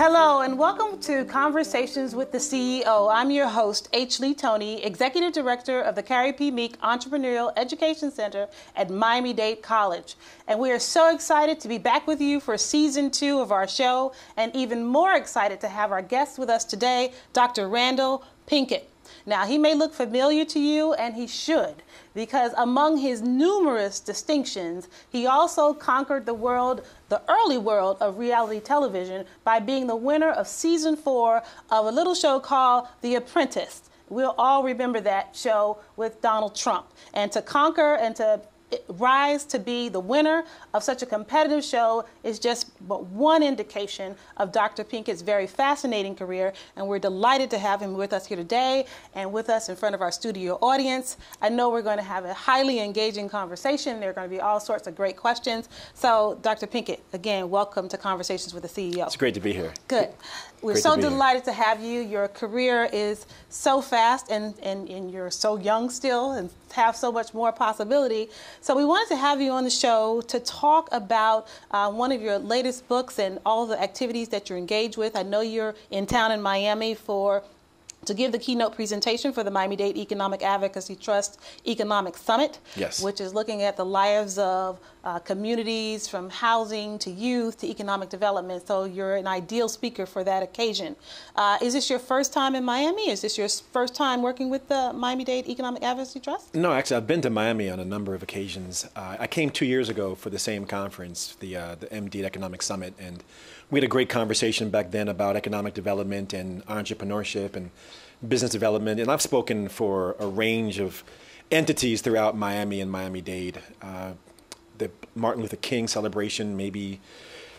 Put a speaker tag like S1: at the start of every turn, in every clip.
S1: Hello and welcome to Conversations with the CEO. I'm your host, H. Lee Tony, Executive Director of the Carrie P. Meek Entrepreneurial Education Center at Miami-Dade College. And we are so excited to be back with you for season 2 of our show, and even more excited to have our guest with us today, Dr. Randall Pinkett. Now, he may look familiar to you, and he should, because among his numerous distinctions, he also conquered the early world of reality television by being the winner of season 4 of a little show called The Apprentice. We'll all remember that show with Donald Trump. And to conquer and to rise to be the winner of such a competitive show is just but one indication of Dr. Pinkett's very fascinating career, and we're delighted to have him with us here today and with us in front of our studio audience. I know we're going to have a highly engaging conversation. There are going to be all sorts of great questions. So, Dr. Pinkett, again, welcome to Conversations with the CEO.
S2: It's great to be here.
S1: Good. We're so delighted to have you. Your career is so fast and you're so young still and have so much more possibility. So we wanted to have you on the show to talk about one of your latest books and all the activities that you're engaged with. I know you're in town in Miami to give the keynote presentation for the Miami-Dade Economic Advocacy Trust Economic Summit,
S2: yes,
S1: which is looking at the lives of communities from housing to youth to economic development. So you're an ideal speaker for that occasion. Is this your first time in Miami? Is this your first time working with the Miami-Dade Economic Advocacy Trust?
S2: No, actually, I've been to Miami on a number of occasions. I came 2 years ago for the same conference, the MD Economic Summit, and we had a great conversation back then about economic development and entrepreneurship and business development. And I've spoken for a range of entities throughout Miami and Miami-Dade. The Martin Luther King celebration maybe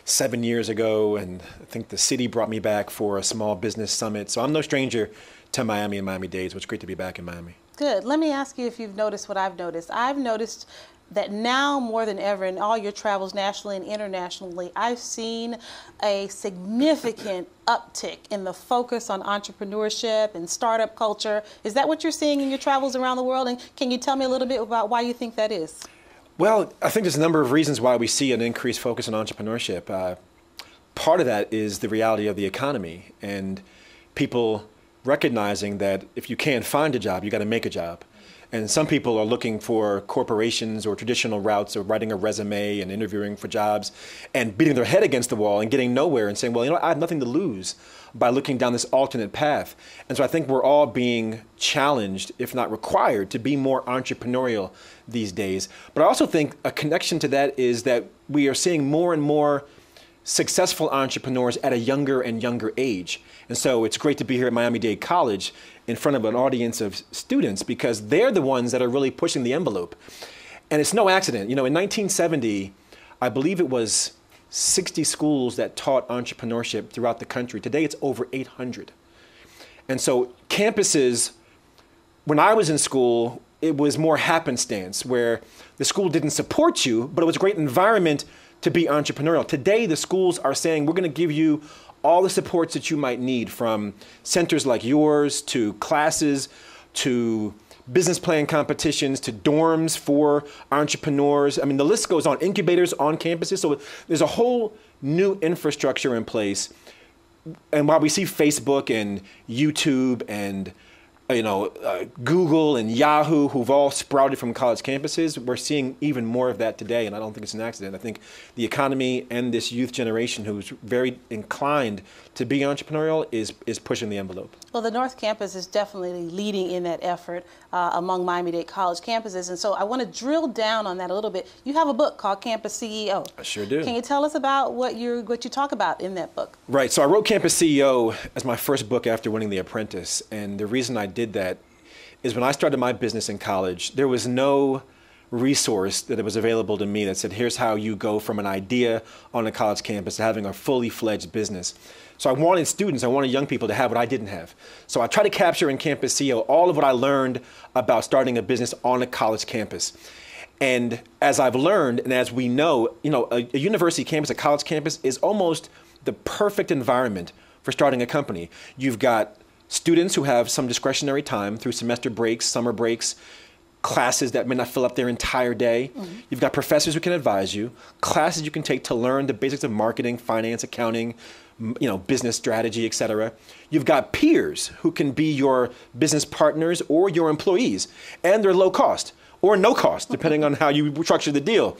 S2: 7 years ago, and I think the city brought me back for a small business summit. So I'm no stranger to Miami and Miami-Dade, so it's great to be back in Miami.
S1: Good. Let me ask you if you've noticed what I've noticed. I've noticed that now more than ever in all your travels nationally and internationally, I've seen a significant uptick in the focus on entrepreneurship and startup culture. Is that what you're seeing in your travels around the world? And can you tell me a little bit about why you think that is?
S2: Well, I think there's a number of reasons why we see an increased focus on entrepreneurship. Part of that is the reality of the economy and people recognizing that if you can't find a job, you got to make a job. And some people are looking for corporations or traditional routes of writing a resume and interviewing for jobs and beating their head against the wall and getting nowhere and saying, well, you know, I have nothing to lose by looking down this alternate path. And so I think we're all being challenged, if not required, to be more entrepreneurial these days. But I also think a connection to that is that we are seeing more and more successful entrepreneurs at a younger and younger age. And so it's great to be here at Miami-Dade College in front of an audience of students because they're the ones that are really pushing the envelope. And it's no accident. You know, in 1970, I believe it was 60 schools that taught entrepreneurship throughout the country. Today, it's over 800. And so campuses, when I was in school, it was more happenstance where the school didn't support you, but it was a great environment to be entrepreneurial. Today, the schools are saying, we're going to give you all the supports that you might need, from centers like yours to classes to business plan competitions to dorms for entrepreneurs. I mean, the list goes on, incubators on campuses. So there's a whole new infrastructure in place. And while we see Facebook and YouTube and Google and Yahoo, who've all sprouted from college campuses, we're seeing even more of that today, and I don't think it's an accident. I think the economy and this youth generation who's very inclined to be entrepreneurial is pushing the envelope.
S1: Well, the North Campus is definitely leading in that effort among Miami-Dade College campuses, and so I want to drill down on that a little bit. You have a book called Campus CEO.
S2: I sure do.
S1: Can you tell us about what you talk about in that book?
S2: Right. So I wrote Campus CEO as my first book after winning The Apprentice, and the reason I did that is when I started my business in college, there was no resource that was available to me that said, here's how you go from an idea on a college campus to having a fully fledged business. So I wanted young people to have what I didn't have. So I try to capture in Campus CEO all of what I learned about starting a business on a college campus. And as I've learned, and as we know, a university campus, a college campus is almost the perfect environment for starting a company. You've got students who have some discretionary time through semester breaks, summer breaks, classes that may not fill up their entire day. Mm-hmm. You've got professors who can advise you, classes you can take to learn the basics of marketing, finance, accounting, business strategy, et cetera. You've got peers who can be your business partners or your employees, and they're low cost or no cost, depending on how you structure the deal.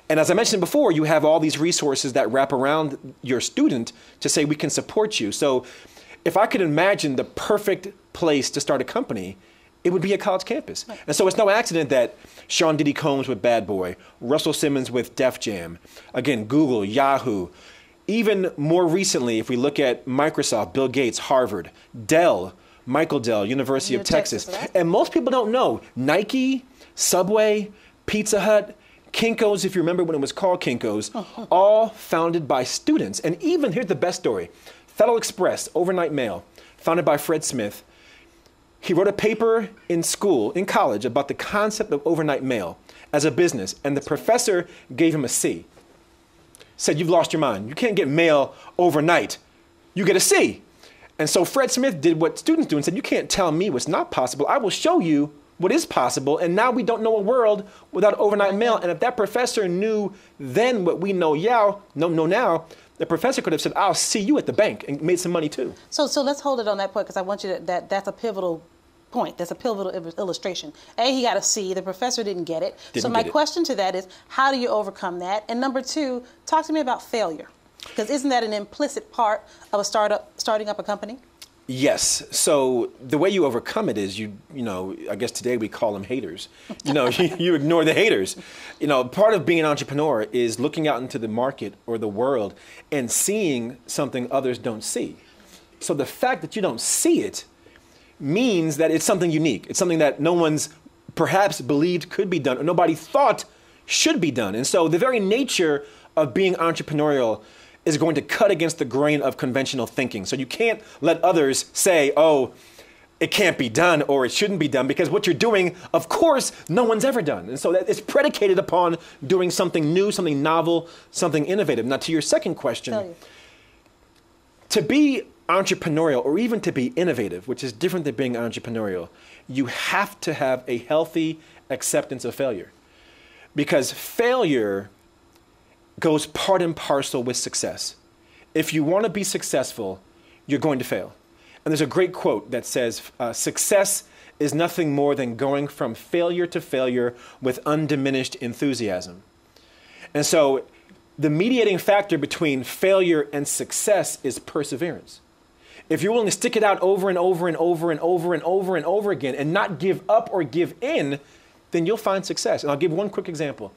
S2: And as I mentioned before, you have all these resources that wrap around your student to say, we can support you. So if I could imagine the perfect place to start a company, it would be a college campus. Right. And so it's no accident that Sean Diddy Combs with Bad Boy, Russell Simmons with Def Jam, again, Google, Yahoo. Even more recently, if we look at Microsoft, Bill Gates, Harvard, Dell, Michael Dell, University of Texas. Right? And most people don't know, Nike, Subway, Pizza Hut, Kinko's, if you remember when it was called Kinko's, all founded by students. And even, here's the best story, Federal Express, overnight mail, founded by Fred Smith. He wrote a paper in school, in college, about the concept of overnight mail as a business, and the professor gave him a C. Said, you've lost your mind. You can't get mail overnight. You get a C. And so Fred Smith did what students do and said, you can't tell me what's not possible. I will show you what is possible. And now we don't know a world without overnight mail. And if that professor knew then what we know now, the professor could have said, I'll see you at the bank, and made some money too.
S1: So let's hold it on that point, because I want you to, that's a pivotal point. That's a pivotal illustration. A, he got a C. The professor didn't get it. So my question to that is, how do you overcome that? And number two, talk to me about failure, because isn't that an implicit part of a starting up a company?
S2: Yes. So the way you overcome it is I guess today we call them haters. You ignore the haters. Part of being an entrepreneur is looking out into the market or the world and seeing something others don't see. So the fact that you don't see it means that it's something unique. It's something that no one's perhaps believed could be done or nobody thought should be done. And so the very nature of being entrepreneurial is going to cut against the grain of conventional thinking. So you can't let others say, oh, it can't be done or it shouldn't be done, because what you're doing, of course, no one's ever done. And so that it's predicated upon doing something new, something novel, something innovative. Now, to your second question, to be entrepreneurial or even to be innovative, which is different than being entrepreneurial, you have to have a healthy acceptance of failure, because failure goes part and parcel with success. If you want to be successful, you're going to fail. And there's a great quote that says, success is nothing more than going from failure to failure with undiminished enthusiasm. And so the mediating factor between failure and success is perseverance. If you're willing to stick it out over and over and over and over and over and over again and not give up or give in, then you'll find success. And I'll give one quick example.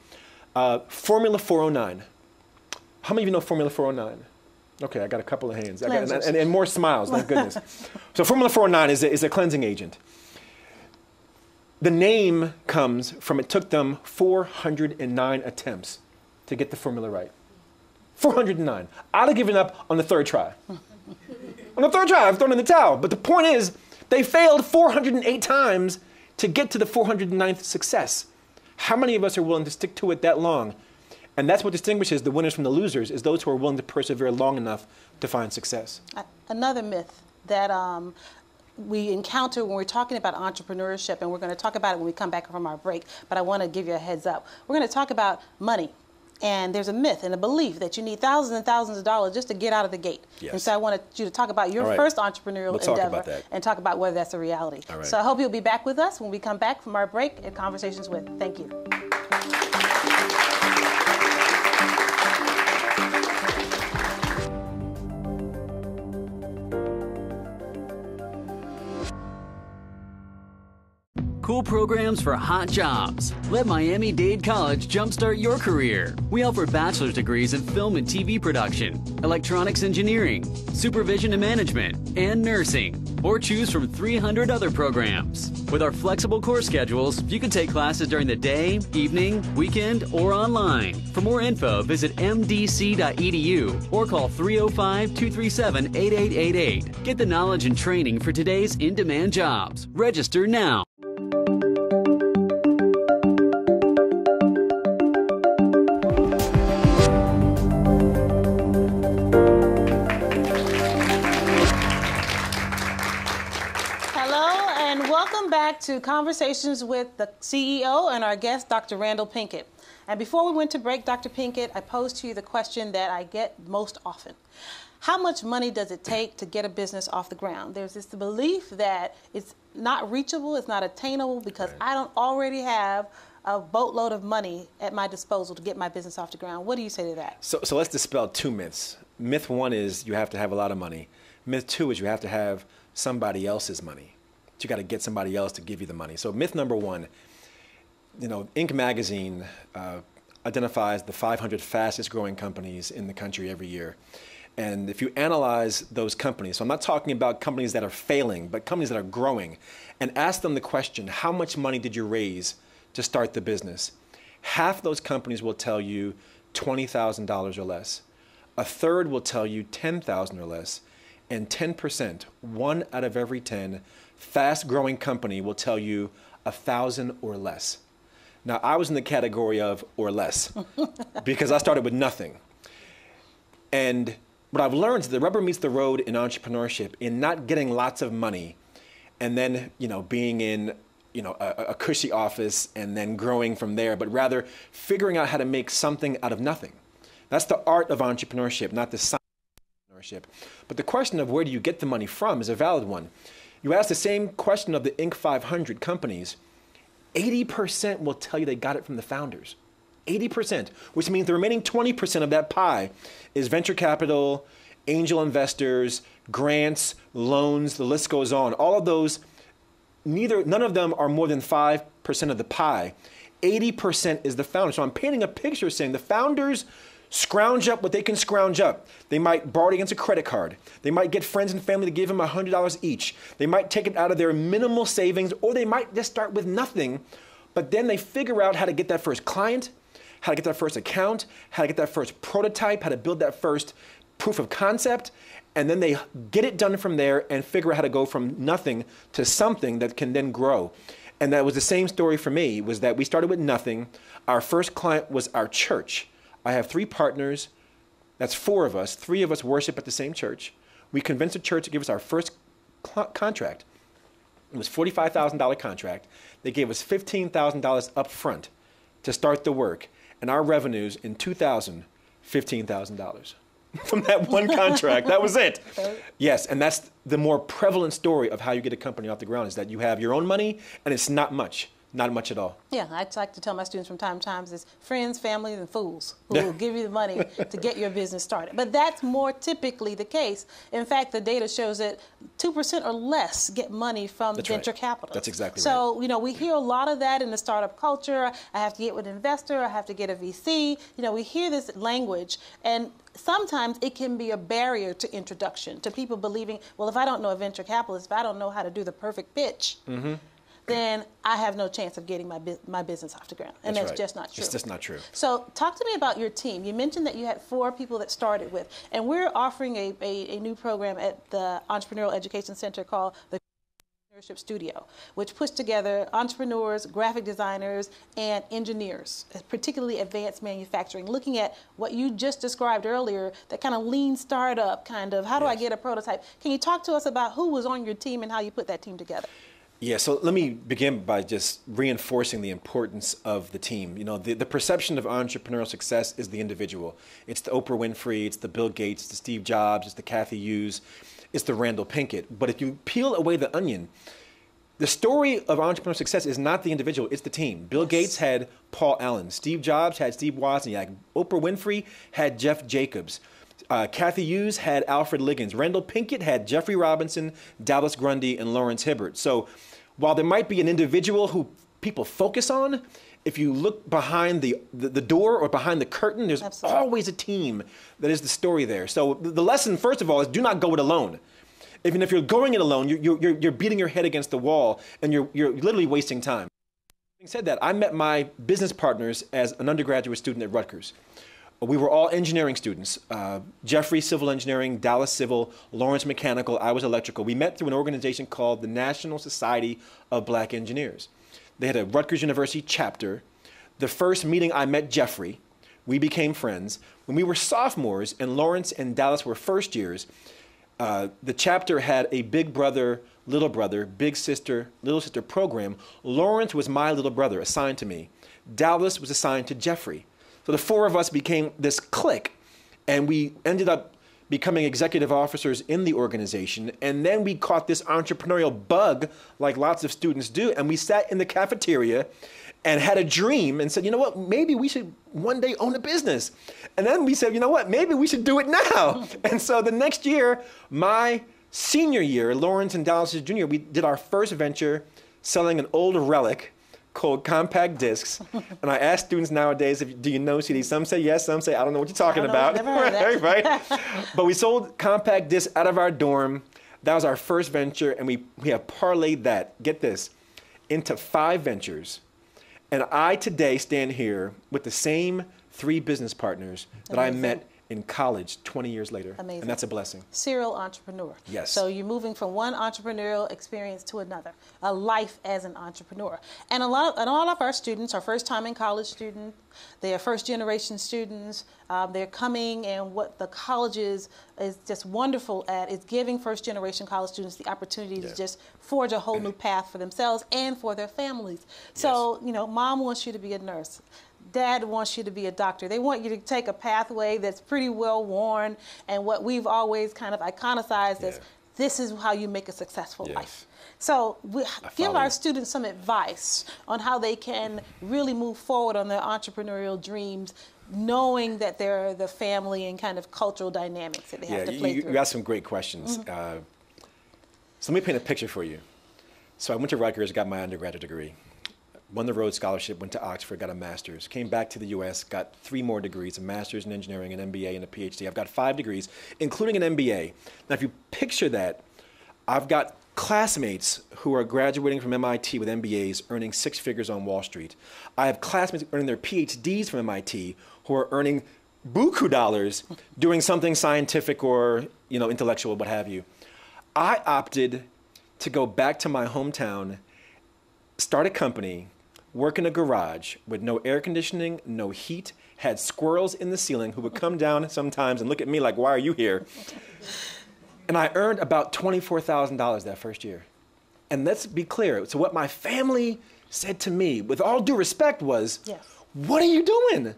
S2: Formula 409. How many of you know Formula 409? Okay, I got a couple of hands. And more smiles, thank goodness. So Formula 409 is a cleansing agent. The name comes from, it took them 409 attempts to get the formula right. 409. I'd have given up on the third try. On the third try, I've thrown in the towel. But the point is, they failed 408 times to get to the 409th success. How many of us are willing to stick to it that long? And that's what distinguishes the winners from the losers, is those who are willing to persevere long enough to find success.
S1: Another myth that we encounter when we're talking about entrepreneurship, and we're going to talk about it when we come back from our break, but I want to give you a heads up. We're going to talk about money. And there's a myth and a belief that you need thousands and thousands of dollars just to get out of the gate. Yes. And so I wanted you to talk about your first entrepreneurial endeavor and talk about whether that's a reality. Right. So I hope you'll be back with us when we come back from our break at Conversations With. Thank you.
S3: Cool programs for hot jobs. Let Miami-Dade College jumpstart your career. We offer bachelor's degrees in film and TV production, electronics engineering, supervision and management, and nursing. Or choose from 300 other programs. With our flexible course schedules, you can take classes during the day, evening, weekend, or online. For more info, visit MDC.edu or call 305-237-8888. Get the knowledge and training for today's in-demand jobs. Register now.
S1: Back to Conversations with the CEO and our guest, Dr. Randall Pinkett. And before we went to break, Dr. Pinkett, I posed to you the question that I get most often. how much money does it take to get a business off the ground? There's this belief that it's not reachable, it's not attainable because I don't already have a boatload of money at my disposal to get my business off the ground. What do you say to that?
S2: So let's dispel two myths. Myth one is you have to have a lot of money. Myth two is you have to have somebody else's money. You got to get somebody else to give you the money. So myth number one, Inc. magazine identifies the 500 fastest growing companies in the country every year. And if you analyze those companies, so I'm not talking about companies that are failing, but companies that are growing, and ask them the question, how much money did you raise to start the business? Half those companies will tell you $20,000 or less. A third will tell you $10,000 or less. And 10%, 1 out of every 10, fast-growing company will tell you $1,000 or less. Now, I was in the category of or less because I started with nothing. And what I've learned is the rubber meets the road in entrepreneurship, in not getting lots of money and then, being in a cushy office and then growing from there, but rather figuring out how to make something out of nothing. That's the art of entrepreneurship, not the science of entrepreneurship. But the question of where do you get the money from is a valid one. You ask the same question of the Inc. 500 companies, 80% will tell you they got it from the founders. 80%, which means the remaining 20% of that pie is venture capital, angel investors, grants, loans, the list goes on. All of those, none of them are more than 5% of the pie. 80% is the founder. So I'm painting a picture saying the founders scrounge up what they can scrounge up. They might borrow it against a credit card. They might get friends and family to give them $100 each. They might take it out of their minimal savings, or they might just start with nothing. But then they figure out how to get that first client, how to get that first account, how to get that first prototype, how to build that first proof of concept. And then they get it done from there and figure out how to go from nothing to something that can then grow. And that was the same story for me, was that we started with nothing. Our first client was our church. I have 3 partners. That's 4 of us. 3 of us worship at the same church. We convinced the church to give us our first contract. It was a $45,000 contract. They gave us $15,000 up front to start the work. And our revenues in 2000, $15,000 from that one contract. That was it. Yes, and that's the more prevalent story of how you get a company off the ground, is that you have your own money and it's not much. Not much at all. Yeah,
S1: I like to tell my students from time to time is friends, family, and fools who will give you the money to get your business started. But that's more typically the case. In fact, the data shows that 2% or less get money from venture capital.
S2: That's exactly right.
S1: So, we hear a lot of that in the startup culture. I have to get with an investor. I have to get a VC. We hear this language, and sometimes it can be a barrier to introduction, to people believing, well, if I don't know a venture capitalist, if I don't know how to do the perfect pitch, then I have no chance of getting my business off the ground. And that's just not true.
S2: It's just not true.
S1: So talk to me about your team. You mentioned that you had 4 people that started with, and we're offering a new program at the Entrepreneurial Education Center called the Entrepreneurship Studio, which puts together entrepreneurs, graphic designers, and engineers, particularly advanced manufacturing, looking at what you just described earlier, that kind of lean startup kind of, how do I get a prototype? Can you talk to us about who was on your team and how you put that team together?
S2: Yeah, so let me begin by just reinforcing the importance of the team. The perception of entrepreneurial success is the individual. It's the Oprah Winfrey, it's the Bill Gates, it's the Steve Jobs, it's the Kathy Hughes, it's the Randall Pinkett. But if you peel away the onion, the story of entrepreneurial success is not the individual, it's the team. Bill Gates had Paul Allen. Steve Jobs had Steve Wozniak. Oprah Winfrey had Jeff Jacobs. Kathy Hughes had Alfred Liggins. Randall Pinkett had Jeffrey Robinson, Dallas Grundy, and Lawrence Hibbert. So while there might be an individual who people focus on, if you look behind the door or behind the curtain, there's always a team that is the story there. So the lesson, first of all, is do not go it alone. Even if you're going it alone, you're beating your head against the wall, and you're literally wasting time. Having said that, I met my business partners as an undergraduate student at Rutgers. We were all engineering students. Jeffrey, civil engineering, Dallas, civil, Lawrence, mechanical, I was electrical. We met through an organization called the National Society of Black Engineers. They had a Rutgers University chapter. The first meeting I met Jeffrey. We became friends. When we were sophomores and Lawrence and Dallas were first years, the chapter had a big brother, big sister, little sister program. Lawrence was my little brother assigned to me. Dallas was assigned to Jeffrey. So the 4 of us became this clique, and we ended up becoming executive officers in the organization. And then we caught this entrepreneurial bug, like lots of students do. And we sat in the cafeteria and had a dream and said, you know what, maybe we should one day own a business. And then we said, you know what, maybe we should do it now. And so the next year, my senior year, Lawrence and Dallas's junior, we did our first venture selling an old relic called compact discs. And I ask students nowadays, do you know CDs? Some say yes, some say, I don't know what you're talking about.
S1: Never heard of that.
S2: Right? But we sold compact discs out of our dorm. That was our first venture, and we have parlayed that, get this, into 5 ventures. And I today stand here with the same 3 business partners that I met in college 20 years later.
S1: Amazing.
S2: And that's a blessing.
S1: Serial entrepreneur.
S2: Yes.
S1: So you're moving from one entrepreneurial experience to another, a life as an entrepreneur. And a lot of our students are first-time in college students. They are first-generation students. They're coming, and what the college is just wonderful at is giving first-generation college students the opportunity to just forge a whole new path for themselves and for their families. So, you know, mom wants you to be a nurse. Dad wants you to be a doctor. They want you to take a pathway that's pretty well worn and what we've always kind of iconicized as this is how you make a successful life. So we give our students some advice on how they can really move forward on their entrepreneurial dreams, knowing that there are the family and kind of cultural dynamics that they have to play through.
S2: You asked some great questions. So let me paint a picture for you. So I went to Rutgers, got my undergraduate degree. Won the Rhodes Scholarship, went to Oxford, got a master's, came back to the US, got 3 more degrees, a master's in engineering, an MBA, and a PhD. I've got 5 degrees, including an MBA. Now, if you picture that, I've got classmates who are graduating from MIT with MBAs earning 6 figures on Wall Street. I have classmates earning their PhDs from MIT who are earning buku dollars doing something scientific or, you know, intellectual, what have you. I opted to go back to my hometown, start a company, work in a garage with no air conditioning, no heat, had squirrels in the ceiling who would come down sometimes and look at me like, why are you here? And I earned about $24,000 that first year. And let's be clear, so what my family said to me, with all due respect, was, what are you doing?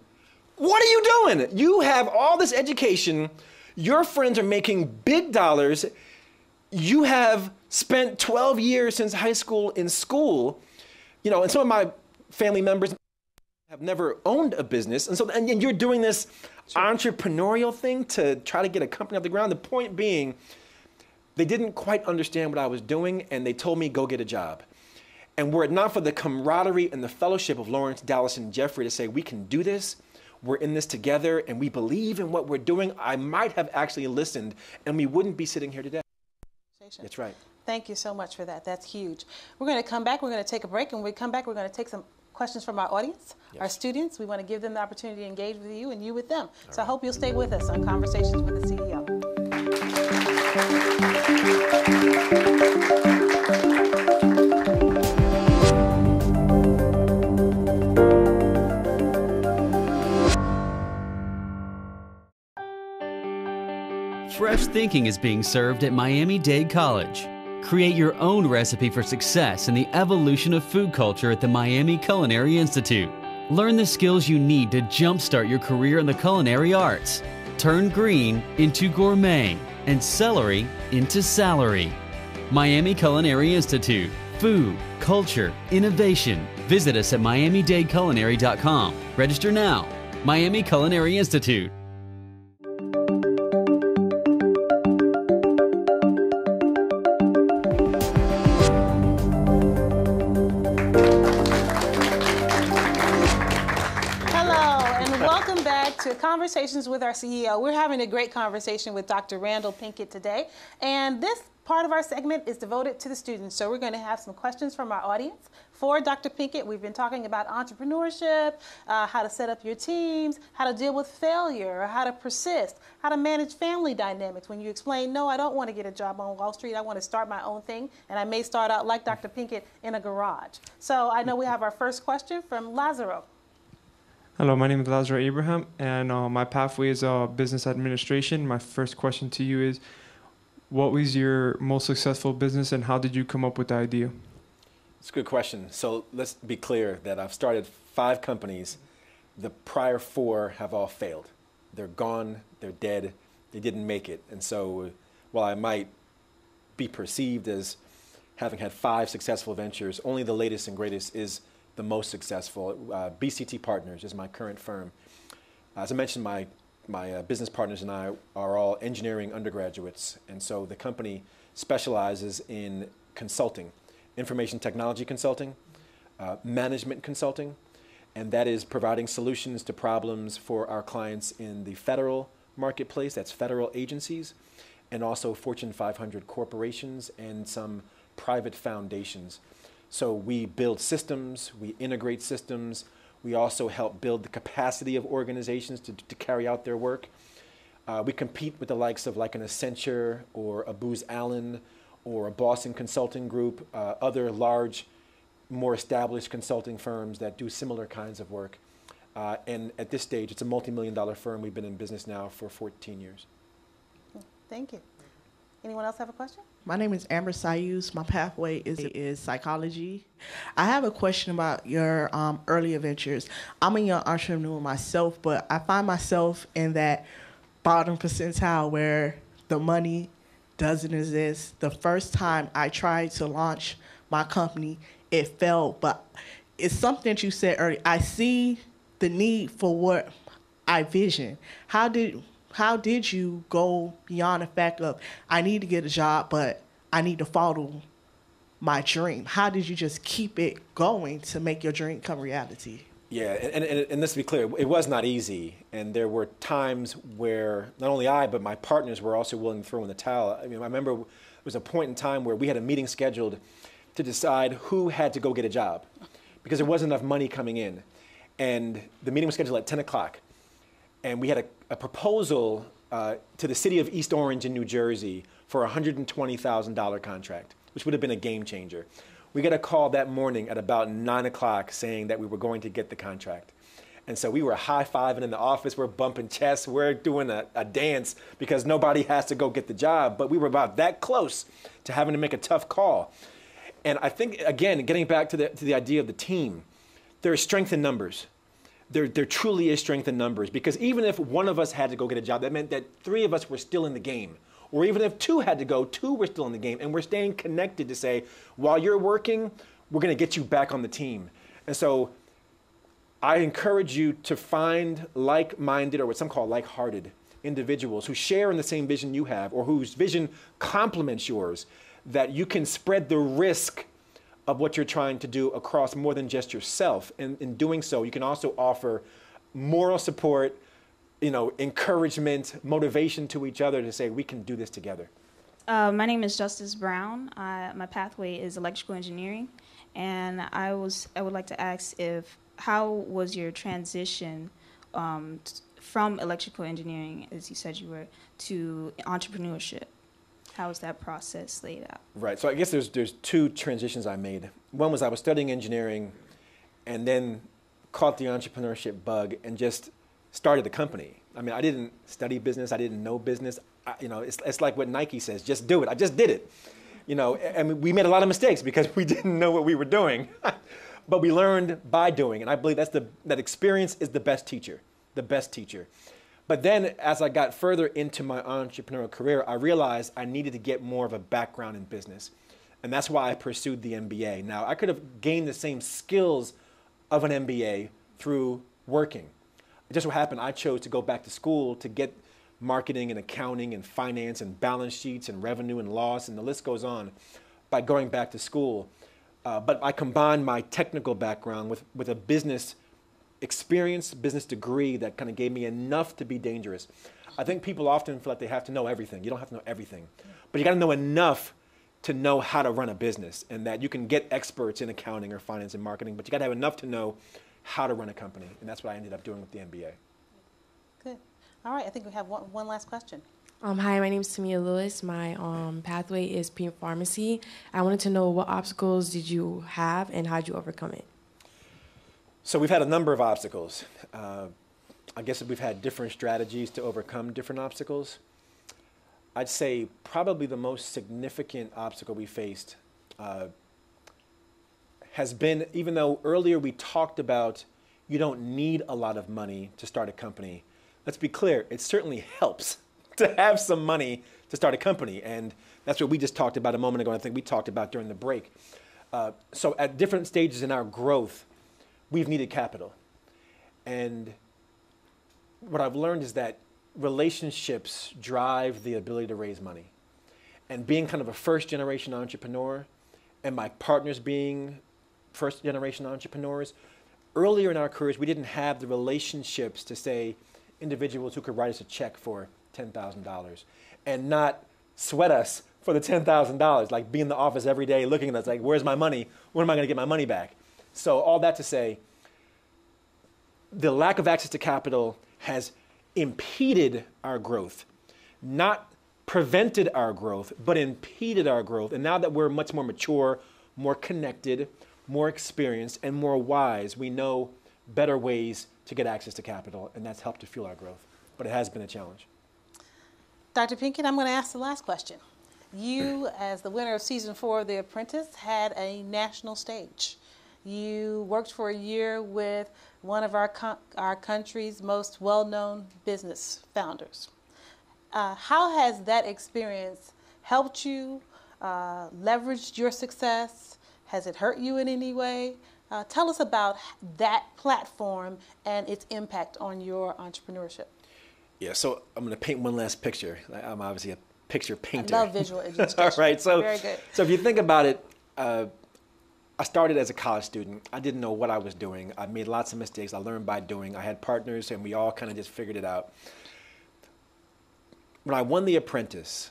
S2: What are you doing? You have all this education, your friends are making big dollars, you have spent 12 years since high school in school, you know, and some of my family members have never owned a business. And so, and you're doing this entrepreneurial thing to try to get a company off the ground. The point being, they didn't quite understand what I was doing, and they told me, go get a job. And were it not for the camaraderie and the fellowship of Lawrence, Dallas, and Jeffrey to say, we can do this, we're in this together, and we believe in what we're doing, I might have actually listened, and we wouldn't be sitting here today. That's right.
S1: Thank you so much for that. That's huge. We're going to come back. We're going to take a break. And when we come back, we're going to take some questions from our audience, our students. We want to give them the opportunity to engage with you and you with them. So I hope you'll stay with us on Conversations with the CEO.
S3: Fresh thinking is being served at Miami-Dade College. Create your own recipe for success in the evolution of food culture at the Miami Culinary Institute. Learn the skills you need to jumpstart your career in the culinary arts. Turn green into gourmet and celery into salary. Miami Culinary Institute. Food, culture, innovation. Visit us at miamidadeculinary.com. Register now. Miami Culinary Institute.
S1: To Conversations with our CEO. We're having a great conversation with Dr. Randall Pinkett today, and this part of our segment is devoted to the students. So we're going to have some questions from our audience for Dr. Pinkett. We've been talking about entrepreneurship, how to set up your teams, how to deal with failure, how to persist, how to manage family dynamics when you explain, no, I don't want to get a job on Wall Street. I want to start my own thing, and I may start out like Dr. Pinkett in a garage. So I know we have our first question from Lazaro.
S4: Hello, my name is Lazaro Abraham, and my pathway is business administration. My first question to you is, what was your most successful business, and how did you come up with the idea?
S2: It's a good question. So let's be clear that I've started 5 companies. The prior 4 have all failed. They're gone, they're dead, they didn't make it. And so while I might be perceived as having had 5 successful ventures, only the latest and greatest is the most successful. BCT Partners is my current firm. As I mentioned, my business partners and I are all engineering undergraduates, and so the company specializes in consulting, information technology consulting, management consulting, and that is providing solutions to problems for our clients in the federal marketplace, that's federal agencies, and also Fortune 500 corporations and some private foundations. So we build systems, we integrate systems, we also help build the capacity of organizations to carry out their work. We compete with the likes of like an Accenture or a Booz Allen or a Boston Consulting Group, other large, more established consulting firms that do similar kinds of work. And at this stage, it's a multi-million-dollar firm. We've been in business now for 14 years.
S1: Thank you. Anyone else have a question?
S5: My name is Amber Sayus. My pathway is psychology. I have a question about your earlier ventures. I'm a young entrepreneur myself, but I find myself in that bottom percentile where the money doesn't exist. The first time I tried to launch my company, it failed, but it's something that you said earlier. I see the need for what I vision. How did you go beyond the fact of I need to get a job, but I need to follow my dream? How did you just keep it going to make your dream come reality?
S2: Yeah, and let's be clear, it was not easy, and there were times where not only I, but my partners were also willing to throw in the towel. I mean, I remember there was a point in time where we had a meeting scheduled to decide who had to go get a job because there wasn't enough money coming in. And the meeting was scheduled at 10 o'clock. And we had a proposal to the city of East Orange in New Jersey for a $120,000 contract, which would have been a game changer. We got a call that morning at about 9 o'clock saying that we were going to get the contract. And so we were high-fiving in the office, we're bumping chests, we're doing a dance because nobody has to go get the job. But we were about that close to having to make a tough call. And I think, again, getting back to the idea of the team, there is strength in numbers. There truly is strength in numbers, because even if one of us had to go get a job, that meant that 3 of us were still in the game. Or even if 2 had to go, 2 were still in the game. And we're staying connected to say, while you're working, we're going to get you back on the team. And so I encourage you to find like-minded, or what some call like-hearted individuals who share in the same vision you have, or whose vision complements yours, that you can spread the risk of what you're trying to do across more than just yourself. And in doing so, you can also offer moral support, encouragement, motivation to each other to say, we can do this together.
S6: My name is Justice Brown. My pathway is electrical engineering. And I would like to ask how was your transition from electrical engineering, as you said you were, to entrepreneurship? How was that process laid out? Right.
S2: So I guess there's 2 transitions I made. One was I was studying engineering and then caught the entrepreneurship bug and just started the company. I mean, I didn't study business. I didn't know business. It's like what Nike says, just do it. I just did it. And we made a lot of mistakes because we didn't know what we were doing. But we learned by doing. And I believe that experience is the best teacher, But then as I got further into my entrepreneurial career, I realized I needed to get more of a background in business. And that's why I pursued the MBA. Now, I could have gained the same skills of an MBA through working. It just so happened I chose to go back to school to get marketing and accounting and finance and balance sheets and revenue and loss, and the list goes on, by going back to school. But I combined my technical background with a business experience, business degree that kind of gave me enough to be dangerous. I think people often feel like they have to know everything. You don't have to know everything. But you got to know enough to know how to run a business, and that you can get experts in accounting or finance and marketing, but you got to have enough to know how to run a company. And that's what I ended up doing with the MBA.
S1: Good. All right. I think we have one last question.
S7: Hi, my name is Tamia Lewis. My pathway is pre-pharmacy. I wanted to know, what obstacles did you have and how did you overcome it?
S2: So we've had a number of obstacles. I guess we've had different strategies to overcome different obstacles. I'd say probably the most significant obstacle we faced has been, even though earlier we talked about you don't need a lot of money to start a company, let's be clear, it certainly helps to have some money to start a company. And that's what we just talked about a moment ago. I think we talked about during the break. So at different stages in our growth, we've needed capital. And what I've learned is that relationships drive the ability to raise money. And being kind of a first-generation entrepreneur, and my partners being first-generation entrepreneurs, earlier in our careers, we didn't have the relationships to say individuals who could write us a check for $10,000 and not sweat us for the $10,000, like be in the office every day looking at us like, where's my money? When am I going to get my money back? So all that to say, the lack of access to capital has impeded our growth, not prevented our growth, but impeded our growth. And now that we're much more mature, more connected, more experienced, and more wise, we know better ways to get access to capital, and that's helped to fuel our growth. But it has been a challenge.
S1: Dr. Pinkett, I'm going to ask the last question. You, as the winner of season 4 of The Apprentice, had a national stage. You worked for a year with one of our country's most well-known business founders. How has that experience helped you, leveraged your success? Has it hurt you in any way? Tell us about that platform and its impact on your entrepreneurship.
S2: Yeah, so I'm going to paint one last picture. I'm obviously a picture painter.
S1: I love visual illustration.
S2: All right, so
S1: very good.
S2: So if you think about it, I started as a college student. I didn't know what I was doing. I made lots of mistakes. I learned by doing. I had partners, and we all kind of just figured it out. When I won The Apprentice,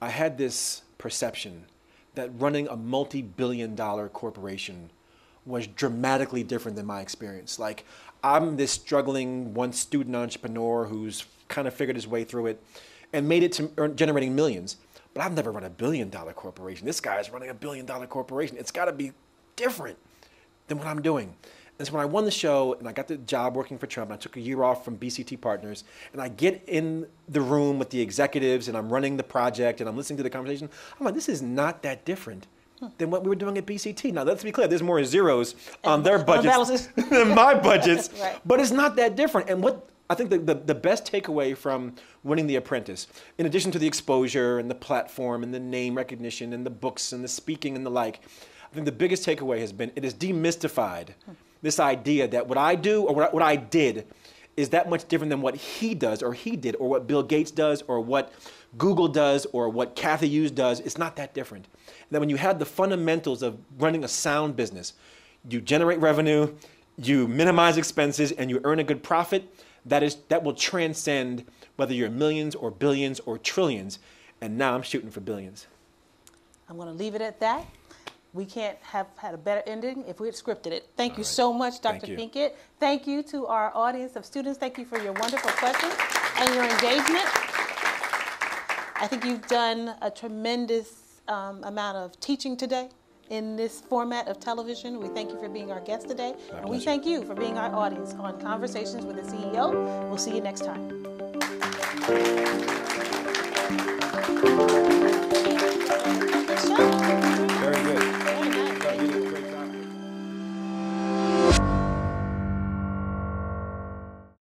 S2: I had this perception that running a multi-billion-dollar corporation was dramatically different than my experience. Like, I'm this struggling once student entrepreneur who's kind of figured his way through it and made it to generating millions. But I've never run a billion-dollar corporation. This guy's running a billion-dollar corporation. It's got to be different than what I'm doing. And so when I won the show and I got the job working for Trump, and I took a year off from BCT Partners, and I get in the room with the executives and I'm running the project and I'm listening to the conversation, I'm like, this is not that different than what we were doing at BCT. Now, let's be clear, there's more zeros on their budgets than my budgets, right. But it's not that different. And what I think the best takeaway from winning The Apprentice, in addition to the exposure and the platform and the name recognition and the books and the speaking and the like, I think the biggest takeaway has been it has demystified this idea that what I do or what I did is that much different than what he does or he did or what Bill Gates does or what Google does or what Cathy Hughes does. It's not that different. And then when you have the fundamentals of running a sound business, you generate revenue, you minimize expenses, and you earn a good profit, that will transcend whether you're millions or billions or trillions. And now I'm shooting for billions. I'm
S1: going to leave it at that. We can't have had a better ending if we had scripted it. Thank you so much, Dr. Pinkett. Thank you to our audience of students. Thank you for your wonderful questions and your engagement. I think you've done a tremendous amount of teaching today in this format of television. We thank you for being our guest today. And we thank you for being our audience on Conversations with the CEO. We'll see you next time.